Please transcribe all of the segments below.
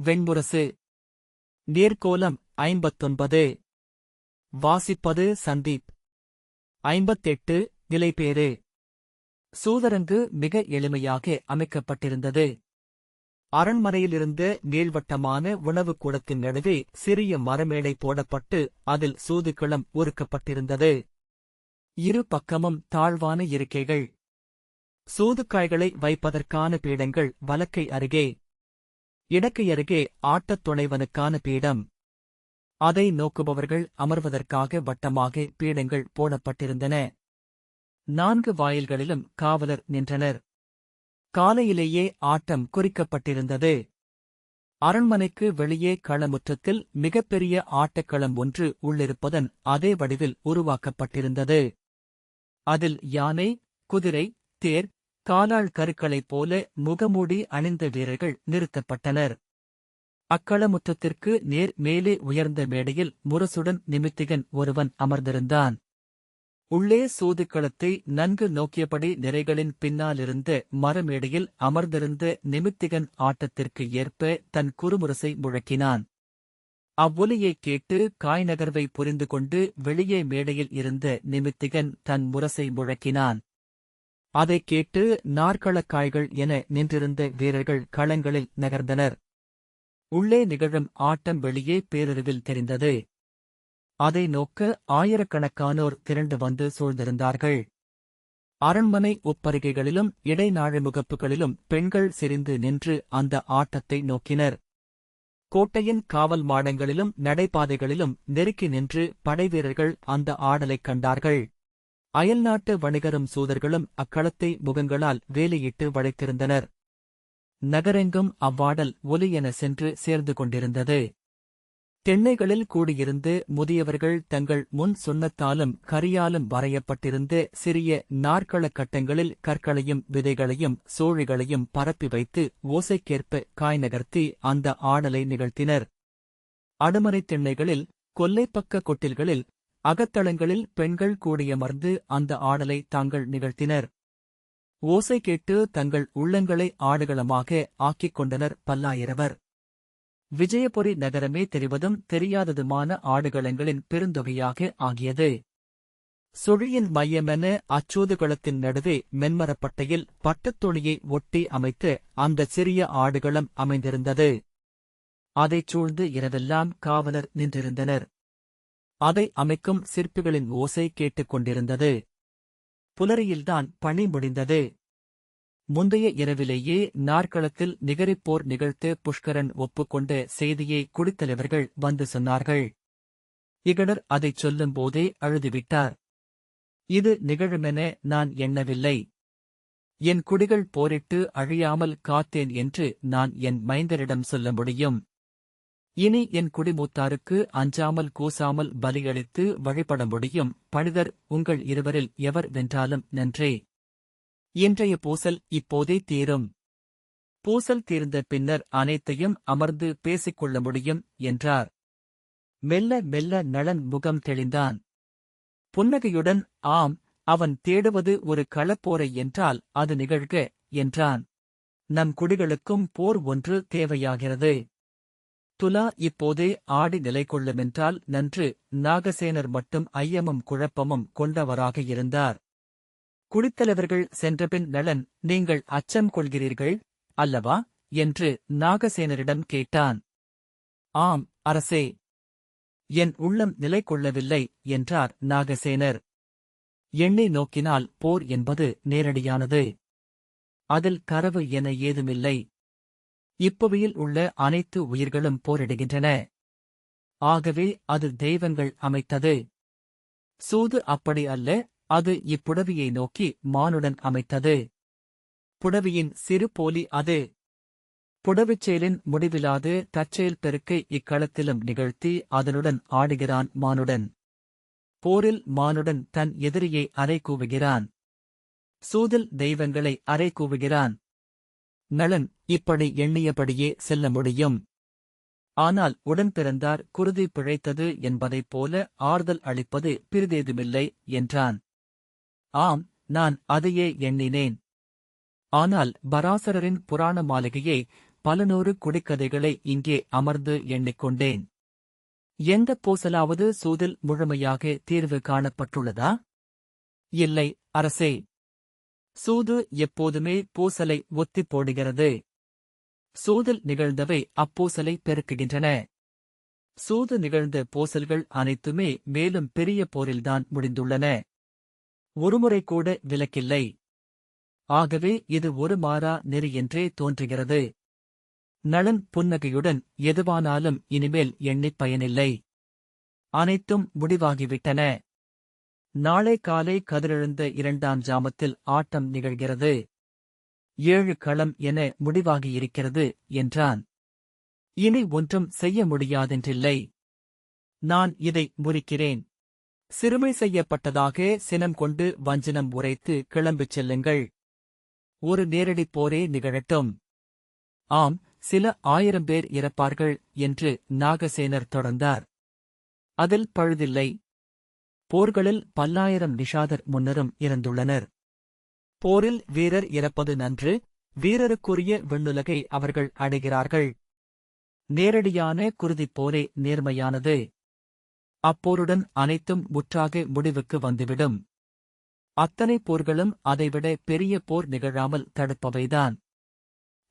வெண்முரசு. நேர்கோலம் 59. வாசிப்பது சந்தீப். 58. நிலைபேறு. சூதரங்கு மிக எளிமையாக அமைக்கப்பட்டிருந்தது. அரண்மனையிலிருந்த நீள்வட்டமான உணவுக் கூடத்தின் நடுவே சிறிய மரமேடை போடப்பட்டு அதில் சூதுக்களம் உருக்கப்பட்டிருந்தது. இரு பக்கமும் தாழ்வான இருக்கைகள். சூதுக்காய்களை வைப்பதற்கான பீடங்கள் வலக்கை அருகே. இடக்கை அருகே ஆட்டத் துணைவனுக்கான பீடம். அதை நோக்குபவர்கள் அமர்வதற்காக வட்டமாக பீடங்கள் போடப்பட்டிருந்தன. 4 வாயில்களிலும் காவலர் நின்றனர். காலையிலேயே ஆட்டம் குறிக்கப்பட்டிருந்தது. அரண்மனைக்கு வெளியே களமுற்றத்தில் மிகப்பெரிய ஆட்டக்களம் ஒன்று உள்ளிருப்பதன் அதே வடிவில் உருவாக்கப்பட்டிருந்தது. அதில் யானை, குதிரை, தேர், காலாள் கருக்களைப் போல முகமூடி அணிந்த வீரர்கள் நிறுத்தப்பட்டனர். அக்களமுற்றத்திற்கு நேர் மேலே உயர்ந்த மேடையில் முரசுடன் நிமித்திகன் ஒருவன் அமர்ந்திருந்தான். உள்ளே சூதுக்களத்தை நன்கு நோக்கியபடி நிறைகளின் பின்னாலிருந்த மரமேடையில் அமர்ந்திருந்த நிமித்திகன் ஆட்டத்திற்கு ஏற்ப தன் குறுமுரசை முழக்கினான். அவ்வொலியைக் கேட்டு காய்நகர்வை புரிந்து கொண்டு வெளியே மேடையில் இருந்த நிமித்திகன் தன் முரசை முழக்கினான். அதைக் கேட்டு நாற்களக்காய்கள் என நின்றிருந்த வீரர்கள் களங்களில் நகர்ந்தனர். உள்ளே நிகழும் ஆட்டம் வெளியே பேரறிவில் தெரிந்தது. அதை நோக்க ஆயிரக்கணக்கானோர் திரண்டு வந்து சூழ்ந்திருந்தார்கள். அரண்மனை உப்பரிகைகளிலும் இடைநாழி முகப்புகளிலும் பெண்கள் செறிந்து நின்று அந்த ஆட்டத்தை நோக்கினர். கோட்டையின் காவல் மாடங்களிலும் நடைபாதைகளிலும் நெருக்கி நின்று படைவீரர்கள் அந்த ஆடலைக் கண்டார்கள். அயல்நாட்டு வணிகரும் சூதர்களும் அக்களத்தை முகங்களால் வேலியிட்டு வளைத்திருந்தனர். நகரெங்கும் அவ்வாடல் ஒலி என சென்று சேர்ந்து கொண்டிருந்தது. தென்னைகளில் கூடியிருந்து முதியவர்கள் தங்கள் முன் சுண்ணத்தாலும் கரியாலும் வரையப்பட்டிருந்த சிறிய நாற்களக் கட்டங்களில் கற்களையும் விதைகளையும் சோழிகளையும் பரப்பி வைத்து ஓசைக்கேற்ப காய் நகர்த்தி அந்த ஆடலை நிகழ்த்தினர். அடுமனைத் திண்ணைகளில், கொல்லைப்பக்க கொட்டில்களில், அகத்தளங்களில் பெண்கள் கூடியமர்ந்து அந்த ஆடலை தாங்கள் நிகழ்த்தினர். ஓசை கேட்டு தங்கள் உள்ளங்களை ஆடுகளமாக ஆக்கிக் கொண்டனர் பல்லாயிரவர். விஜயபுரி நகரமே தெரிவதும் தெரியாததுமான ஆடுகளங்களின் பெருந்தொகையாக ஆகியது. சுழியின் மையமென அச்சூதுகளத்தின் நடுவே மென்மரப்பட்டையில் பட்டுத்தொணியை ஒட்டி அமைத்து அந்தச் சிறிய ஆடுகளம் அமைந்திருந்தது. அதைச் சூழ்ந்து இரவெல்லாம் காவலர் நின்றிருந்தனர். அதை அமைக்கும் சிற்பிகளின் ஓசை கேட்டுக் கொண்டிருந்தது. புலரியில்தான் பணி முடிந்தது. முந்தைய இரவிலேயே நாற்களத்தில் நிகரிப்போர் நிகழ்த்து புஷ்கரன் ஒப்புக்கொண்ட செய்தியை குடித்தலைவர்கள் வந்து சொன்னார்கள். இகடர் அதைச் சொல்லும்போதே அழுதுவிட்டார். இது நிகழுமென நான் எண்ணவில்லை. என் குடிகள் போரிட்டு அழியாமல் காத்தேன் என்று நான் என் மைந்தரிடம் சொல்ல முடியும். இனி என் குடிமூத்தாருக்கு அஞ்சாமல் கூசாமல் பலியளித்து வழிபட முடியும். பணிதர் உங்கள் இருவரில் எவர் வென்றாலும் நன்றே. இன்றைய பூசல் இப்போதே தீரும். பூசல் தீர்ந்த பின்னர் அனைத்தையும் அமர்ந்து பேசிக்கொள்ள முடியும் என்றார். மெல்ல மெல்ல நளன் முகம் தெளிந்தான். புன்னகையுடன் ஆம், அவன் தேடுவது ஒரு களப்போரை என்றால் அது நிகழ்க என்றான். நம் குடிகளுக்கும் போர் ஒன்று தேவையாகிறது. துலா இப்போதே ஆடி நிலை கொள்ளுமென்றால் நன்று. நாகசேனர் மட்டும் ஐயமும் குழப்பமும் கொண்டவராக இருந்தார். குடித்தலைவர்கள் சென்றபின் நளன், நீங்கள் அச்சம் கொள்கிறீர்கள் அல்லவா என்று நாகசேனரிடம் கேட்டான். ஆம் அரசே, என் உள்ளம் நிலை கொள்ளவில்லை என்றார் நாகசேனர். எண்ணி நோக்கினால் போர் என்பது நேரடியானது. அதில் கரவு என ஏதுமில்லை. இப்புவியில் உள்ள அனைத்து உயிர்களும் போரிடுகின்றன. ஆகவே அது தெய்வங்கள் அமைத்தது. சூது அப்படி அல்ல, அது இப்புடவியை நோக்கி மானுடன் அமைத்தது. புடவியின் சிறு போலி அது. புடவிச்செயலின் முடிவிலாது தற்செயல் பெருக்கை இக்களத்திலும் நிகழ்த்தி அதனுடன் ஆடுகிறான் மானுடன். போரில் மானுடன் தன் எதிரியை அறைகூவுகிறான். சூதில் தெய்வங்களை அறைகூவுகிறான். நளன் இப்படி எண்ணியபடியே செல்ல முடியும். ஆனால் உடன் பிறந்தார் குருதி பிழைத்தது என்பதைப் போல ஆறுதல் அளிப்பது பிறிதேதுமில்லை என்றான். ஆம், நான் அதையே எண்ணினேன். ஆனால் பராசரரின் புராண மாளிகையை பல நூறு குடிக்கதைகளை இங்கே அமர்ந்து எண்ணிக்கொண்டேன். எந்த பூசலாவது சூதில் முழுமையாக தீர்வு காணப்பட்டுள்ளதா? இல்லை, அரசே. சூது எப்போதுமே பூசலை ஒத்திப் போடுகிறது. சூதில் நிகழ்ந்தவை அப்பூசலை பெருக்குகின்றன. சூது நிகழ்ந்த பூசல்கள் அனைத்துமே மேலும் பெரிய போரில்தான் முடிந்துள்ளன. ஒருமுறை கூட விலக்கில்லை. ஆகவே இது ஒரு மாறா நெறி என்றே தோன்றுகிறது. நளன் புன்னகையுடன், எதுவானாலும் இனிமேல் எண்ணிப் பயனில்லை. அனைத்தும் முடிவாகிவிட்டன. நாளை காலை கதிரெழுந்த 2ஆம் ஜாமத்தில் ஆட்டம் நிகழ்கிறது. 7 களம் என முடிவாகியிருக்கிறது என்றான். இனி ஒன்றும் செய்ய முடியாதென்றில்லை. நான் இதை முறிக்கிறேன். சிறுமை செய்யப்பட்டதாக சினம் கொண்டு வஞ்சனம் உரைத்து கிளம்பிச் செல்லுங்கள். ஒரு நேரடிப் போரே நிகழட்டும். ஆம், சில 1000 பேர் இறப்பார்கள் என்று நாகசேனர் தொடர்ந்தார். அதில் பழுதில்லை. போர்களில் பல்லாயிரம் நிஷாதர் முன்னரும் இறந்துள்ளனர். போரில் வீரர் இறப்பது நன்று. வீரருக்குரிய விண்ணுலகை அவர்கள் அடைகிறார்கள். நேரடியான குருதிப் போரே நேர்மையானது. அப்போருடன் அனைத்தும் முற்றாக முடிவுக்கு வந்துவிடும். அத்தனை போர்களும் அதைவிட பெரிய போர் நிகழாமல் தடுப்பவைதான்.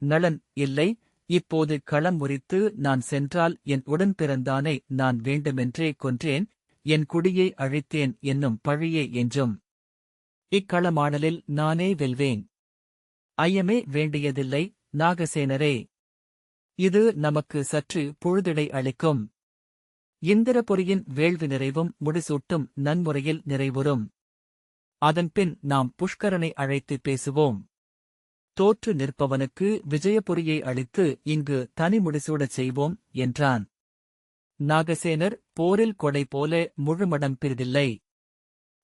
நளன், இல்லை, இப்போது களம் முறித்து நான் சென்றால் என் உடன்பிறந்தானை நான் வேண்டுமென்றே கொன்றேன், என் குடியை அழித்தேன் என்னும் பழியே என்றும். இக்களமாடலில் நானே வெல்வேன். ஐயமே வேண்டியதில்லை, நாகசேனரே. இது நமக்கு சற்று பொழுதிடை அளிக்கும். இந்திரபுரியின் வேள்வி நிறைவும் முடிசூட்டும் நன்முறையில் நிறைவுறும். அதன்பின் நாம் புஷ்கரனை அழைத்து பேசுவோம். தோற்று நிற்பவனுக்கு விஜயபுரியை அளித்து இங்கு தனி முடிசூடச் செய்வோம் என்றான். நாகசேனர், போரில் கொடை போல முழுமடம் பிரிதில்லை.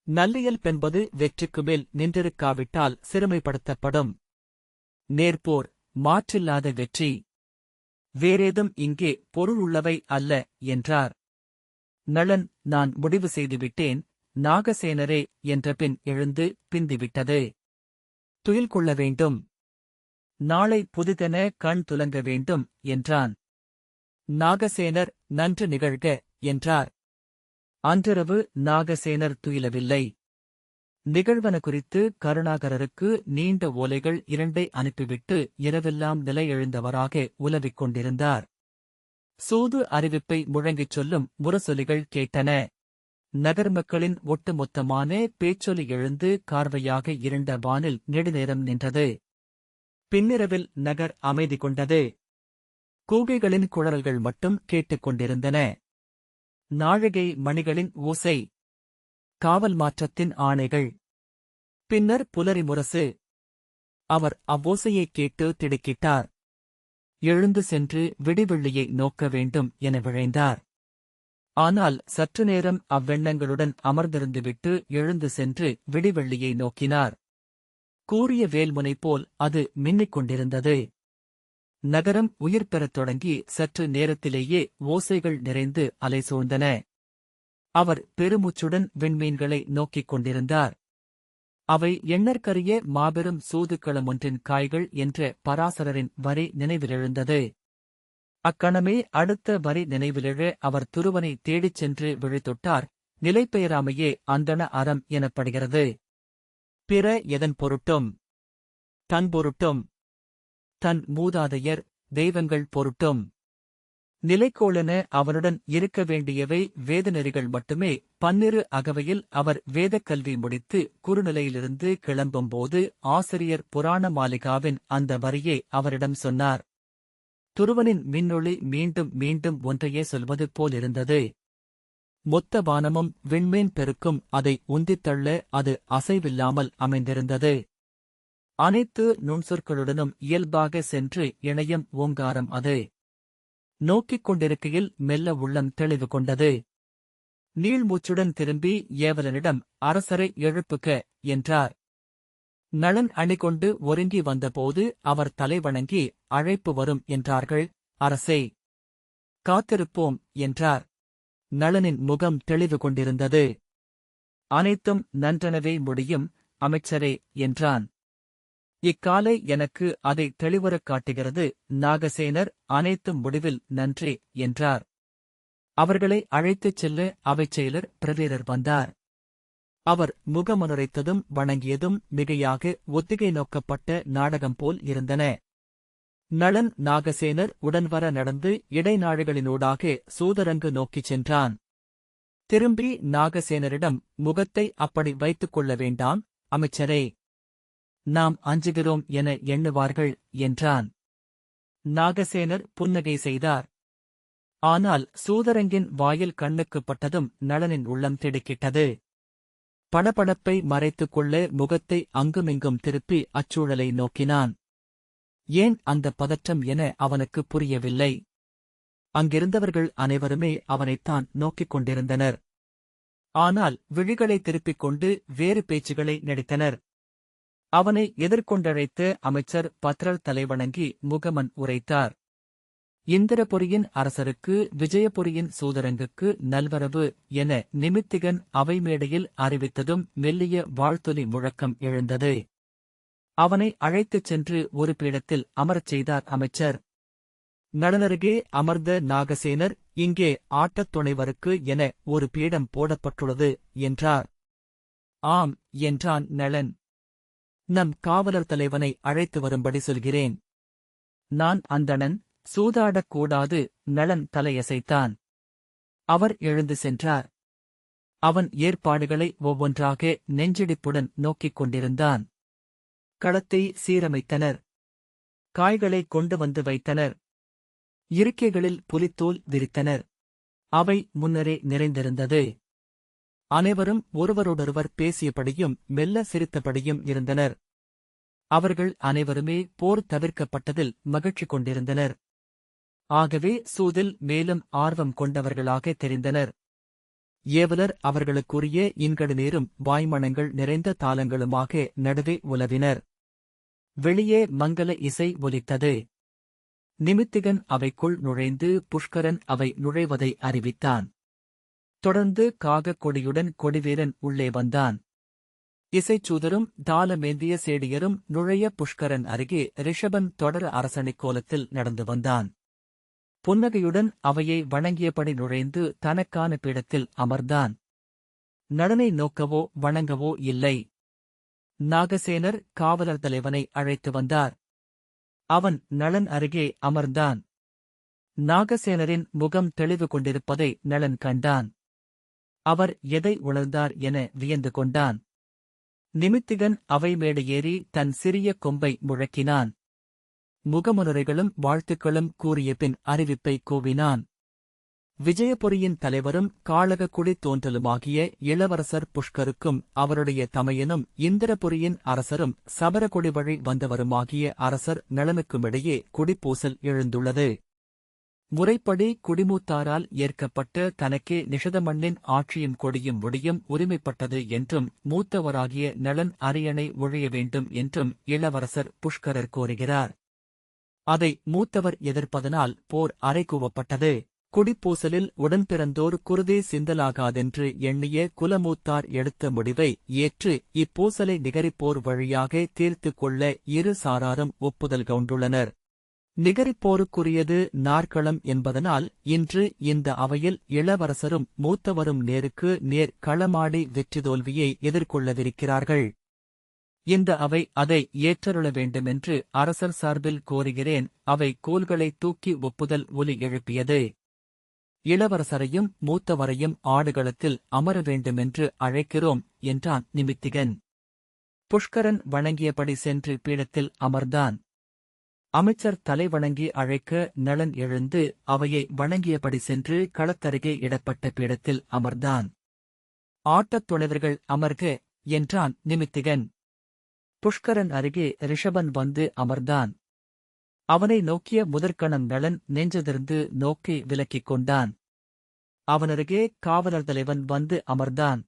நல்லியல் பென்பது வெற்றிக்கு மேல் நின்றிருக்காவிட்டால் சிறுமைப்படுத்தப்படும். நேர்போர், மாற்றில்லாத வெற்றி. வேறேதும் இங்கே பொருள் உள்ளவை அல்ல என்றார். நளன், நான் முடிவு செய்துவிட்டேன், நாகசேனரே என்றபின் எழுந்து பிந்திவிட்டது. துயில் கொள்ள வேண்டும். நாளை புதிதென கண் துலங்க வேண்டும் என்றான். நாகசேனர், நன்று நிகழ்க என்றார். அன்றிரவு நாகசேனர் துயிலவில்லை. நிகழ்வன குறித்து கருணாகரருக்கு நீண்ட ஓலைகள் 2 அனுப்பிவிட்டு இரவெல்லாம் நிலை எழுந்தவராக உலவிக் கொண்டிருந்தார். சூது அறிவிப்பை முழங்கிச் சொல்லும் முரசொலிகள் கேட்டன. நகர் மக்களின் ஒட்டுமொத்தமான பேச்சொலி எழுந்து கார்வையாக இருண்ட வானில் நெடுநேரம் நின்றது. பின்னிரவில் நகர் அமைதி கொண்டது. கூகைகளின் குழறல்கள் மட்டும் கேட்டுக் கொண்டிருந்தன. நாழிகை மணிகளின் ஓசை. காவல் மாற்றத்தின் ஆணைகள். பின்னர் புலரி முரசு. அவர் அவ்வோசையைக் கேட்டு திடுக்கிட்டார். எழுந்து சென்று விடிவெள்ளியை நோக்க வேண்டும் என விழைந்தார். ஆனால் சற்று நேரம் அவ்வெண்ணங்களுடன் அமர்ந்திருந்துவிட்டு எழுந்து சென்று விடிவெள்ளியை நோக்கினார். கூரிய வேல்முனை போல் அது மின்னிக் கொண்டிருந்தது. நகரம் உயிர் பெறத் தொடங்கி சற்று நேரத்திலேயே ஓசைகள் நிறைந்து அலை சூழ்ந்தன. அவர் பெருமூச்சுடன் விண்மீன்களை நோக்கிக் கொண்டிருந்தார். அவை எண்ணற்கரிய மாபெரும் சூதுக்களமொன்றின் காய்கள் என்ற பராசரரின் வரி நினைவிலெழுந்தது. அக்கணமே அடுத்த வரி நினைவிலெழ அவர் துருவனை தேடிச் சென்று விழித்தொட்டார். நிலைபெயராமையே அந்தண அறம் எனப்படுகிறது. பிற எதன் பொருட்டும்? தன் பொருட்டும். தன் மூதாதையர் தெய்வங்கள் பொருட்டும். நிலைக்கோளென அவனுடன் இருக்க வேண்டியவை வேதநெறிகள் மட்டுமே. பன்னிரு அகவையில் அவர் வேதக்கல்வி முடித்து குறுநிலையிலிருந்து கிளம்பும்போது ஆசிரியர் புராண மாலிகாவின் அந்த வரியே அவரிடம் சொன்னார். துருவனின் மின்னொளி மீண்டும் மீண்டும் ஒன்றையே சொல்வது போலிருந்தது. மொத்த வானமும் விண்மீன் பெருக்கும் அதை உந்தித்தள்ள அது அசைவில்லாமல் அமைந்திருந்தது. அனைத்து நுண்சொற்களுடனும் இயல்பாக சென்று இணையும் ஓங்காரம் அது. நோக்கிக் கொண்டிருக்கையில் மெல்ல உள்ளம் தெளிவு கொண்டது. நீள்மூச்சுடன் திரும்பி ஏவலனிடம், அரசரை எழுப்புக என்றார். நளன் அணிகொண்டு ஒருங்கி வந்தபோது அவர் தலைவணங்கி, அழைப்பு வரும் என்றார்கள். அரசே, காத்திருப்போம் என்றார். நளனின் முகம் தெளிவு கொண்டிருந்தது. அனைத்தும் நன்றெனவே முடியும் அமைச்சரே என்றான். இக்காலை எனக்கு அதை தெளிவுறக் காட்டுகிறது. நாகசேனர் அனைத்து முடிவில் நன்றி என்றார். அவர்களை அழைத்துச் செல்ல அவைச் செயலர் பிரவீரர் வந்தார். அவர் முகமனுரைத்ததும் வணங்கியதும் மிகையாக ஒத்திகை நோக்கப்பட்ட நாடகம் போல் இருந்தன. நளன் நாகசேனர் உடன்வர நடந்து இடைநாழிகளினூடாக சூதரங்கு நோக்கிச் சென்றான். திரும்பி நாகசேனரிடம், முகத்தை அப்படி வைத்துக் கொள்ள வேண்டாம் அமைச்சரே, நாம் அஞ்சுகிறோம் என எண்ணுவார்கள் என்றான். நாகசேனர் புன்னகை செய்தார். ஆனால் சூதரங்கின் வாயில் கண்ணுக்குப் பட்டதும் நளனின் உள்ளம் திடுக்கிட்டது. படபடப்பை மறைத்துக் கொள்ள முகத்தை அங்குமிங்கும் திருப்பி அச்சூழலை நோக்கினான். ஏன் அந்த பதற்றம் என அவனுக்கு புரியவில்லை. அங்கிருந்தவர்கள் அனைவருமே அவனைத்தான் நோக்கிக் கொண்டிருந்தனர். ஆனால் விழிகளை திருப்பிக் கொண்டு வேறு பேச்சுகளை நடித்தனர். அவனை எதிர்கொண்டழைத்த அமைச்சர் பத்ரர் தலைவணங்கி முகமன் உரைத்தார். இந்திரபுரியின் அரசருக்கு விஜயபுரியின் சூதரங்குக்கு நல்வரவு என நிமித்திகன் அவை மேடையில் அறிவித்ததும் மெல்லிய வாழ்த்தொலி முழக்கம் எழுந்தது. அவனை அழைத்துச் சென்று ஒரு பீடத்தில் அமரச் செய்தார் அமைச்சர். நளனருகே அமர்ந்த நாகசேனர், இங்கே ஆட்டத் துணைவருக்கு என ஒரு பீடம் போடப்பட்டுள்ளது என்றார். ஆம் என்றான் நளன். நம் காவலர் தலைவனை அழைத்து வரும்படி சொல்கிறேன். நான் அந்தணன், சூதாடக் கூடாது. நளன் தலையசைத்தான். அவர் எழுந்து சென்றார். அவன் ஏற்பாடுகளை ஒவ்வொன்றாக நெஞ்சிடிப்புடன் நோக்கிக் கொண்டிருந்தான். களத்தை சீரமைத்தனர். காய்களை கொண்டு வந்து வைத்தனர். இருக்கைகளில் புலித்தோல் விரித்தனர். அவை முன்னரே நிறைந்திருந்தது. அனைவரும் ஒருவரோடொருவர் பேசியபடியும் மெல்ல சிரித்தபடியும் இருந்தனர். அவர்கள் அனைவருமே போர் தவிர்க்கப்பட்டதில் மகிழ்ச்சி கொண்டிருந்தனர். ஆகவே சூதில் மேலும் ஆர்வம் கொண்டவர்களாக தெரிந்தனர். ஏவலர் அவர்களுக்குரிய இன்கடுநீரும் வாய்மணங்கள் நிறைந்த தாளங்களுமாக நடுவே உலவினர். வெளியே மங்கல இசை ஒலித்தது. நிமித்திகன் அவைக்குள் நுழைந்து புஷ்கரன் அவை நுழைவதை அறிவித்தான். தொடர்ந்து காகக் கொடியுடன் கொடிவீரன் உள்ளே வந்தான். இசைச்சூதரும் தாளமேந்திய சேடியரும் நுழைய புஷ்கரன் அருகே ரிஷபன் தொடர அரசணைக் கோலத்தில் நடந்து வந்தான். புன்னகையுடன் அவையை வணங்கியபடி நுழைந்து தனக்கான பீடத்தில் அமர்ந்தான். நளனை நோக்கவோ வணங்கவோ இல்லை. நாகசேனர் காவலர் தலைவனை அழைத்து வந்தார். அவன் நளன் அருகே அமர்ந்தான். நாகசேனரின் முகம் தெளிவு கொண்டிருப்பதை நளன் கண்டான். அவர் எதை உணர்ந்தார் என வியந்து கொண்டான். நிமித்திகன் அவை மேடு ஏறி தன் சிறிய கொம்பை முழக்கினான். முகமுனுரைகளும் வாழ்த்துக்களும் கூறியபின் அறிவிப்பை கூவினான். விஜயபுரியின் தலைவரும் காளகக்குடி தோன்றலுமாகிய இளவரசர் புஷ்கருக்கும் அவருடைய தமையனும் இந்திரபுரியின் அரசரும் சபரகொடி வழி வந்தவருமாகிய அரசர் நளனுக்குமிடையே குடிப்பூசல் எழுந்துள்ளது. முறைப்படி குடிமூத்தாரால் ஏற்கப்பட்ட தனக்கே நிஷதமண்ணின் ஆட்சியும் கொடியும் முடியும் உரிமைப்பட்டது என்றும் மூத்தவராகிய நளன் அரியணை ஒழிய வேண்டும் என்றும் இளவரசர் புஷ்கரர் கோருகிறார். அதை மூத்தவர் எதிர்ப்பதனால் போர் அறைகூவப்பட்டது. குடிப்பூசலில் உடன்பிறந்தோர் குருதே சிந்தலாகாதென்று எண்ணிய குலமூத்தார் எடுத்த முடிவை ஏற்று இப்பூசலை நிகரிப்போர் வழியாக தீர்த்துக் கொள்ள இரு சாராரும் ஒப்புதல் கொண்டுள்ளனர். நிகரிப்போருக்குரியது நாற்களம் என்பதனால் இன்று இந்த அவையில் இளவரசரும் மூத்தவரும் நேருக்கு நேர் களமாடி வெற்றி தோல்வியை எதிர்கொள்ளவிருக்கிறார்கள். இந்த அவை அதை ஏற்றருள வேண்டுமென்று அரசர் சார்பில் கோருகிறேன். அவை கோல்களை தூக்கி ஒப்புதல் ஒலி எழுப்பியது. இளவரசரையும் மூத்தவரையும் ஆடுகளத்தில் அமர வேண்டுமென்று அழைக்கிறோம் என்றான் நிமித்திகன். புஷ்கரன் வணங்கியபடி சென்று பீடத்தில் அமர்ந்தான். அமைச்சர் தலை வணங்கி அழைக்க நளன் எழுந்து அவையை வணங்கியபடி சென்று களத்தருகே இடப்பட்ட பீடத்தில் அமர்ந்தான். ஆட்டத் துணைவர்கள் அமர்க என்றான் நிமித்திகன். புஷ்கரன் அருகே ரிஷபன் வந்து அமர்ந்தான். அவனை நோக்கிய முதற்கணம் நளன் நெஞ்சதிர்ந்து நோக்கி விலக்கிக் கொண்டான். அவனருகே காவலர் தலைவன் வந்து அமர்ந்தான்.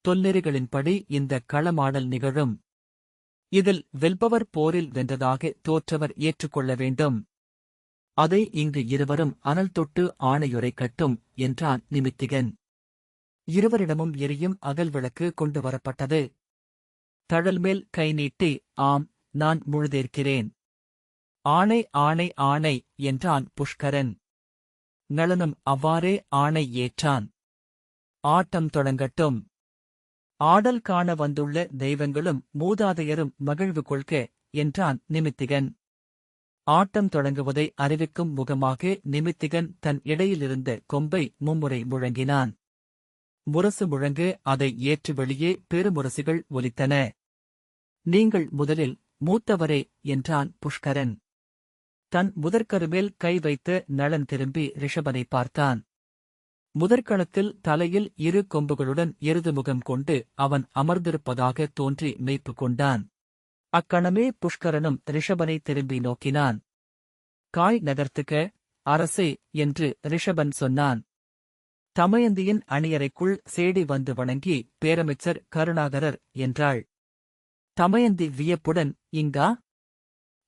தொல்நெறிகளின்படி இந்த களமாடல் நிகழும். இதில் வெல்பவர் போரில் வென்றதாக தோற்றவர் ஏற்றுக்கொள்ள வேண்டும். அதை இங்கு இருவரும் அனல் தொட்டு ஆணையுரை கட்டும் என்றான் நிமித்திகன். இருவரிடமும் எரியும் அகல் விளக்கு கொண்டு வரப்பட்டது. தழல்மேல் கை நீட்டி ஆம் நான் முழுதேற்கிறேன். ஆணை ஆணை ஆணை என்றான் புஷ்கரன். நளனும் அவ்வாறே ஆணை ஏற்றான். ஆட்டம் தொடங்கட்டும். ஆடல் காண வந்துள்ள தெய்வங்களும் மூதாதையரும் மகிழ்வு கொள்க என்றான் நிமித்திகன். ஆட்டம் தொடங்குவதை அறிவிக்கும் முகமாக நிமித்திகன் தன் இடையிலிருந்த கொம்பை மும்முறை முழங்கினான். முரசு முழங்க அதை ஏற்று வெளியே பெருமுரசுகள் ஒலித்தன. நீங்கள் முதலில் மூத்தவரே என்றான் புஷ்கரன். தன் முதற்கருமேல் கை வைத்த நளன் திரும்பி ரிஷபனை பார்த்தான். முதற்கணத்தில் தலையில் இரு கொம்புகளுடன் எருது முகம் கொண்டு அவன் அமர்ந்திருப்பதாக தோன்றி மெய்ப்பு கொண்டான். அக்கணமே புஷ்கரனும் ரிஷபனை திரும்பி நோக்கினான். காய் நகர்த்துக அரசே என்று ரிஷபன் சொன்னான். தமயந்தியின் அணியறைக்குள் சேடி வந்து வணங்கி பேரமைச்சர் கருணாகரர் என்றாள். தமயந்தி வியப்புடன் இங்கா?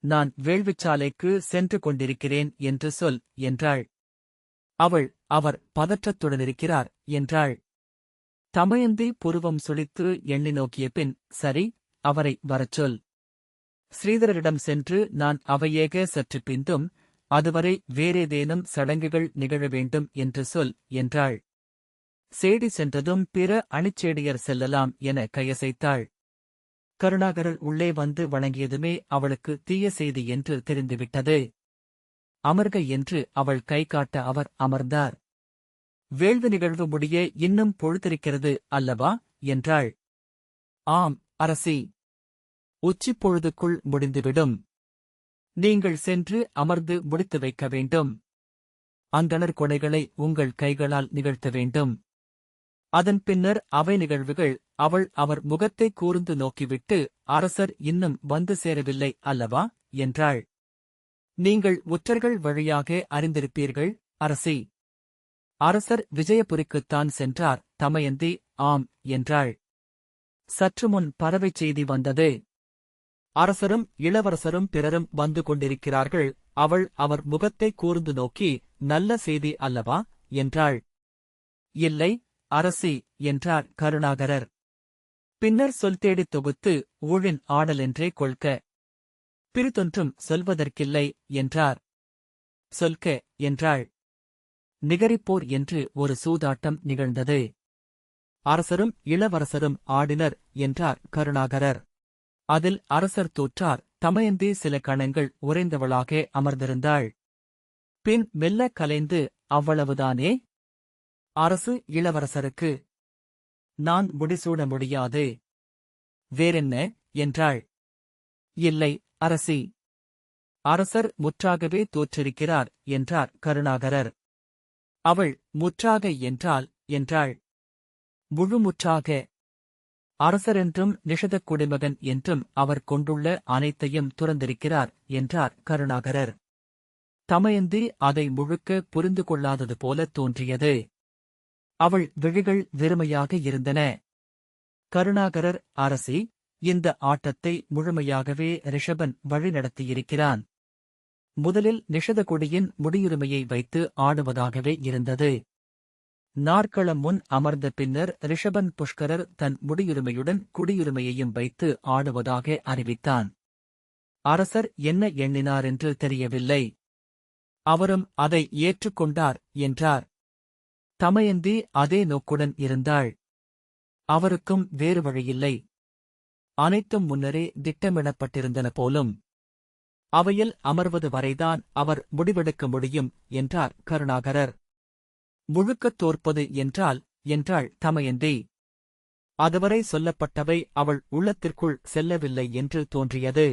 நான் வேள்விச்சாலைக்கு சென்று கொண்டிருக்கிறேன் என்று சொல் என்றாள். அவர் பதற்றத்துடனிருக்கிறார் என்றாள். தமயந்தி புருவம் சுளித்து எண்ணி நோக்கிய பின் சரி, அவரை வரச் சொல். ஸ்ரீதரரிடம் சென்று நான் அவையேக சற்று பிந்தும் அதுவரை வேறேதேனும் சடங்குகள் நிகழ வேண்டும் என்று சொல் என்றாள். சேடி சென்றதும் பிற அணிச்சேடியர் செல்லலாம் என கையசைத்தாள். கருணாகரர் உள்ளே வந்து வணங்கியதுமே அவளுக்கு தீய செய்தி என்று தெரிந்துவிட்டது. அமர்க என்று அவள் கை காட்ட அவர் அமர்ந்தார். வேள்வி நிகழ்வு முடிய இன்னும் பொழுதிருக்கிறது அல்லவா என்றாள். ஆம் அரசி, உச்சிப் பொழுதுக்குள் முடிந்துவிடும். நீங்கள் சென்று அமர்ந்து முடித்து வைக்க வேண்டும். அந்தணர் கொடைகளை உங்கள் கைகளால் நிகழ்த்த வேண்டும். அதன் பின்னர் அவை நிகழ்வுகள். அவர் முகத்தை கூர்ந்து நோக்கிவிட்டு அரசர் இன்னும் வந்து சேரவில்லை அல்லவா என்றாள். நீங்கள் ஒற்றர்கள் வழியாக அறிந்திருப்பீர்கள் அரசி. அரசர் விஜயபுரிக்குத்தான் சென்றார். தமயந்தி ஆம் என்றாள். சற்றுமுன் பறவைச் செய்தி வந்தது. அரசரும் இளவரசரும் பிறரும் வந்து கொண்டிருக்கிறார்கள். அவர் முகத்தை கூர்ந்து நோக்கி நல்ல செய்தி அல்லவா என்றாள். இல்லை அரசி என்றார் கருணாகரர். பின்னர் சொல் தேடித் தொகுத்து ஊழின் ஆடலென்றே கொள்க. பிறிதொன்றும் சொல்வதற்கில்லை என்றார். சொல்க என்றாள். நிகரிப்போர் என்று ஒரு சூதாட்டம் நிகழ்ந்தது. அரசரும் இளவரசரும் ஆடினர் என்றார் கருணாகரர். அதில் அரசர் தோற்றார். தமயந்தி சில கணங்கள் உறைந்தவளாக அமர்ந்திருந்தாள். பின் மெல்ல கலைந்து அவ்வளவுதானே? அரசு இளவரசருக்கு நான் முடிசூட முடியாது. வேறென்ன என்றாள். இல்லை அரசி, அரசர் முற்றாகவே தோற்றிருக்கிறார் என்றார் கருணாகரர். அவள் முற்றாக என்றாள். முழுமுற்றாக. அரசரென்றும் நிஷதக் குடிமகன் என்றும் அவர் கொண்டுள்ள அனைத்தையும் துறந்திருக்கிறார் என்றார் கருணாகரர். தமயந்தி அதை முழுக்க புரிந்து கொள்ளாதது போல தோன்றியது. அவள் விழிகள் வெறுமையாக இருந்தன. கருணாகரர் அரசி, இந்த ஆட்டத்தை முழுமையாகவே ரிஷபன் வழிநடத்தியிருக்கிறான். முதலில் நிஷதகுடியின் முடியுரிமையை வைத்து ஆடுவதாகவே இருந்தது. நாற்களம் முன் அமர்ந்த பின்னர் ரிஷபன் புஷ்கரர் தன் முடியுரிமையுடன் குடியுரிமையையும் வைத்து ஆடுவதாக அறிவித்தான். அரசர் என்ன எண்ணினாரென்று தெரியவில்லை. அவரும் அதை ஏற்றுக்கொண்டார் என்றார். தமயந்தி அதே நோக்குடன் இருந்தாள். அவருக்கும் வேறு வழியில்லை. அனைத்தும் முன்னரே திட்டமிடப்பட்டிருந்தன போலும். அவையில் அமர்வது வரைதான் அவர் முடிவெடுக்க முடியும் என்றார் கருணாகரர். முழுக்கத் தோற்பது என்றாள் தமயந்தி. அதுவரை சொல்லப்பட்டவை அவள் உள்ளத்திற்குள் செல்லவில்லை என்று தோன்றியது.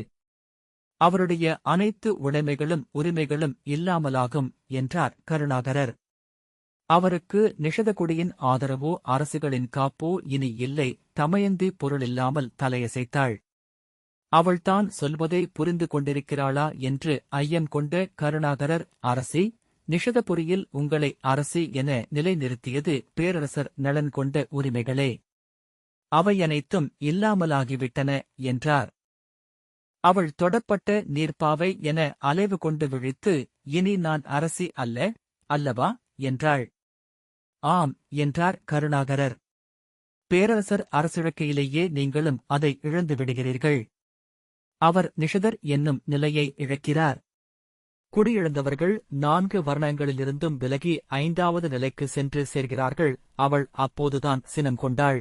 அவருடைய அனைத்து உடைமைகளும் உரிமைகளும் இல்லாமலாகும் என்றார் கருணாகரர். அவருக்கு நிஷதகுடியின் ஆதரவோ அரசுகளின் காப்போ இனி இல்லை. தமயந்தி பொருளில்லாமல் தலையசைத்தாள். அவள்தான் சொல்வதை புரிந்து கொண்டிருக்கிறாளா என்று ஐயம் கொண்ட கருணாகரர் அரசி, நிஷதபுரியில் உங்களை அரசி என நிலைநிறுத்தியது பேரரசர் நலன் கொண்ட உரிமைகளே. அவையனைத்தும் இல்லாமலாகிவிட்டன என்றார். அவள் தொடப்பட்ட நீர்ப்பாவை என அலைவு கொண்டு விழித்து, இனி நான் அரசி அல்லவா என்றாள். ஆம் என்றார் கருணாகரர். பேரரசர் அரசிழக்கையிலேயே நீங்களும் அதை இழந்து விடுகிறீர்கள். அவர் நிஷதர் என்னும் நிலையை இழக்கிறார். குடியிழந்தவர்கள் 4 வர்ணங்களிலிருந்தும் விலகி 5வது நிலைக்கு சென்று சேர்கிறார்கள். அவள் அப்போதுதான் சினம் கொண்டாள்.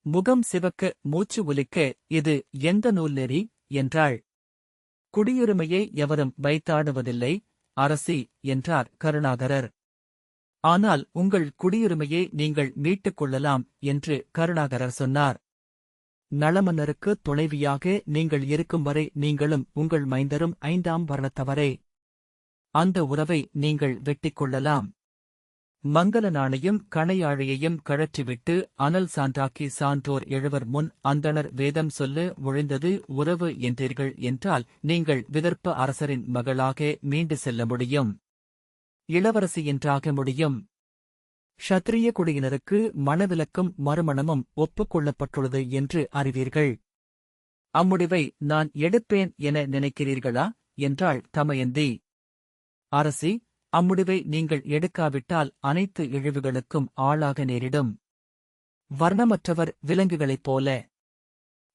முகம் சிவக்க மூச்சு ஒலிக்க, இது எந்த நூல் நெறி என்றாள். குடியுரிமையை எவரும் வைத்தாடுவதில்லை அரசி என்றார் கருணாகரர். ஆனால் உங்கள் குடியுரிமையை நீங்கள் மீட்டுக் கொள்ளலாம் என்று கருணாகரர் சொன்னார். நளமன்னருக்கு துணைவியாக நீங்கள் இருக்கும் வரை நீங்களும் உங்கள் மைந்தரும் 5ஆம் வர்ணத்தவரே. அந்த உறவை நீங்கள் வெட்டிக் கொள்ளலாம். மங்கள நாணையும் கணையாழியையும் கழற்றிவிட்டு அனல் சான்றாக்கி சான்றோர் எழுவர் முன் அந்தணர் வேதம் சொல்ல ஒழிந்தது உறவு என்றீர்கள் என்றால் நீங்கள் விதர்ப்ப அரசரின் மகளாக மீண்டு செல்ல முடியும். இளவரசி என்றாக முடியும். க்ஷத்திரிய குடியினருக்கு மணவிலக்கும் மறுமணமும் ஒப்புக்கொள்ளப்பட்டுள்ளது என்று அறிவீர்கள். அம்முடிவை நான் எடுப்பேன் என நினைக்கிறீர்களா என்றாள் தமயந்தி. அரசி, அம்முடிவை நீங்கள் எடுக்காவிட்டால் அனைத்து இழிவுகளுக்கும் ஆளாக நேரிடும். வர்ணமற்றவர் விலங்குகளைப் போல.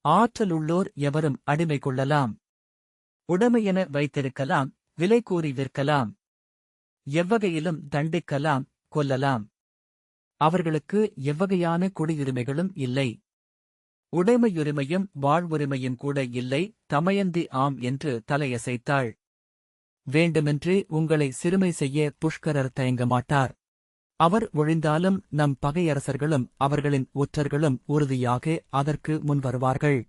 ஆற்றலுள்ளோர் எவரும் அடிமை கொள்ளலாம். உடைமையென வைத்திருக்கலாம், விலை கூறி விற்கலாம். எவ்வகையிலும் தண்டிக்கலாம், கொல்லலாம். அவர்களுக்கு எவ்வகையான குடியுரிமைகளும் இல்லை. உடைமையுரிமையும் வாழ்வுரிமையும் கூட இல்லை. தமயந்தி ஆம் என்று தலையசைத்தாள். வேண்டுமென்று உங்களை சிறுமை செய்ய புஷ்கரர் தயங்க மாட்டார். அவர் ஒழிந்தாலும் நம் பகையரசர்களும் அவர்களின் ஒற்றர்களும் உறுதியாக அதற்கு முன்வருவார்கள்.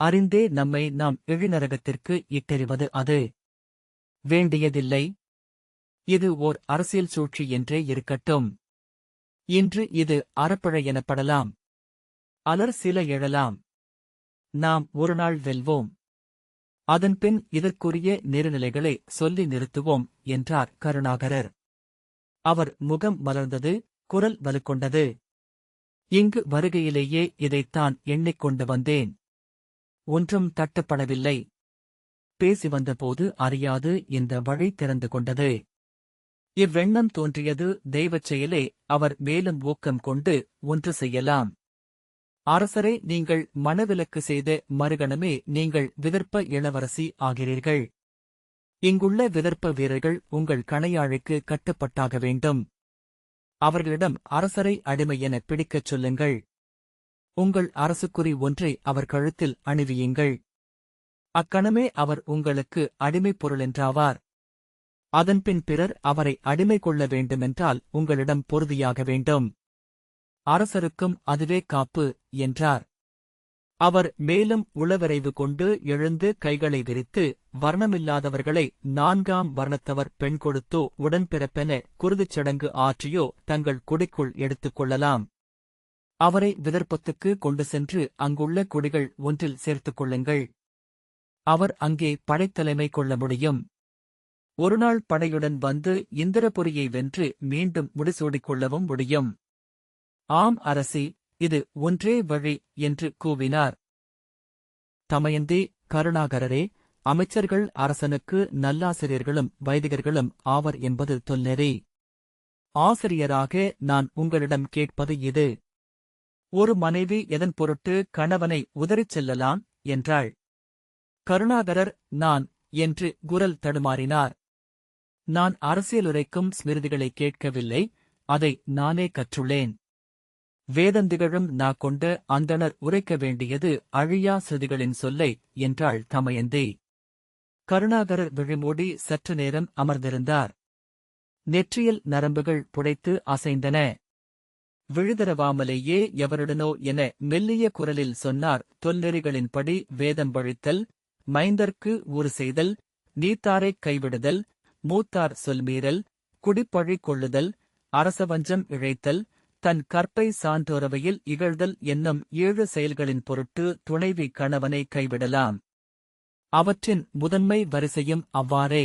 அறிந்தே நம்மை நாம் இழிநரகத்திற்கு இட்டெறிவது அது வேண்டியதில்லை. இது ஓர் அரசியல் சூழ்ச்சி என்றே இருக்கட்டும். இன்று இது அறப்பிழை எனப்படலாம். அலர் சில எழலாம். நாம் ஒருநாள் வெல்வோம். அதன்பின் இதற்குரிய நெருநிலைகளை சொல்லி நிறுத்துவோம் என்றார் கருணாகரர். அவர் முகம் மலர்ந்தது, குரல் வலுக்கொண்டது. இங்கு வருகையிலேயே இதைத்தான் எண்ணிக்கொண்டு வந்தேன். ஒன்றும் தட்டப்படவில்லை. பேசி வந்தபோது அறியாது இந்த வழி திறந்து கொண்டது. இவ்வெண்ணம் தோன்றியது தெய்வச் செயலே. அவர் மேலும் ஊக்கம் கொண்டு ஒன்று செய்யலாம். அரசரே, நீங்கள் மணவிலக்கு செய்த மறுகணமே நீங்கள் விதர்ப்ப இளவரசி ஆகிறீர்கள். இங்குள்ள விதர்ப்ப வீரர்கள் உங்கள் கணையாழிக்கு கட்டுப்பட்டாக வேண்டும். அவர்களிடம் அரசரை அடிமை என பிடிக்கச் சொல்லுங்கள். உங்கள் அரசுக்குறி ஒன்றை அவர் கழுத்தில் அணிவியுங்கள். அக்கணமே அவர் உங்களுக்கு அடிமைப் பொருளென்றாவார். அதன்பின் பிறர் அவரை அடிமை கொள்ள வேண்டுமென்றால் உங்களிடம் பொறுதியாக வேண்டும். அரசருக்கும் அதுவே காப்பு என்றார். அவர் மேலும் உளவிரைவு கொண்டு எழுந்து கைகளை விரித்து, வர்ணமில்லாதவர்களை 4ஆம் வர்ணத்தவர் பெண் கொடுத்தோ உடன்பிறப்பென குருதிச் சடங்கு ஆற்றியோ தங்கள் குடிக்குள் எடுத்துக் கொள்ளலாம். அவரை விதர்ப்பத்துக்கு கொண்டு சென்று அங்குள்ள குடிகள் ஒன்றில் சேர்த்துக் கொள்ளுங்கள். அவர் அங்கே படைத்தலைமை கொள்ள முடியும். ஒருநாள் படையுடன் வந்து இந்திரபுரியை வென்று மீண்டும் முடிசூடிக் கொள்ளவும் முடியும். ஆம் அரசி, இது ஒன்றே வழி என்று கூவினார். தமயந்தி, கருணாகரரே, அமைச்சர்கள் அரசனுக்கு நல்லாசிரியர்களும் வைதிகர்களும் ஆவர் என்பது தொல்நெறி. ஆசிரியராக நான் உங்களிடம் கேட்பது இது. ஒரு மனைவி எதன் பொருட்டு கணவனை உதறிச் செல்லலாம் என்றாள். கருணாகரர் நான் என்று குரல் தடுமாறினார். நான் அரசியலுரைக்கும் ஸ்மிருதிகளை கேட்கவில்லை, அதை நானே கற்றுள்ளேன். வேதந்திகழும் நா கொண்ட அந்தணர் உரைக்க வேண்டியது அழியா ஸ்ருதிகளின் சொல்லை என்றாள் தமயந்தி. கருணாகரர் விழிமூடி சற்று நேரம் அமர்ந்திருந்தார். நெற்றியில் நரம்புகள் புடைத்து அசைந்தன. விழுதரவாமலேயே எவருடனோ என மெல்லிய குரலில் சொன்னார். தொல்நெறிகளின்படி வேதம் பழித்தல், மைந்தர்க்கு ஊறு செய்தல், நீத்தாரைக் கைவிடுதல், மூத்தார் சொல்மீறல், குடிப்பழி கொள்ளுதல், அரசவஞ்சம் இழைத்தல், தன் கற்பை சான்றோரவையில் இகழ்தல் என்னும் 7 செயல்களின் பொருட்டு துணைவி கணவனை கைவிடலாம். அவற்றின் முதன்மை வரிசையும் அவ்வாறே.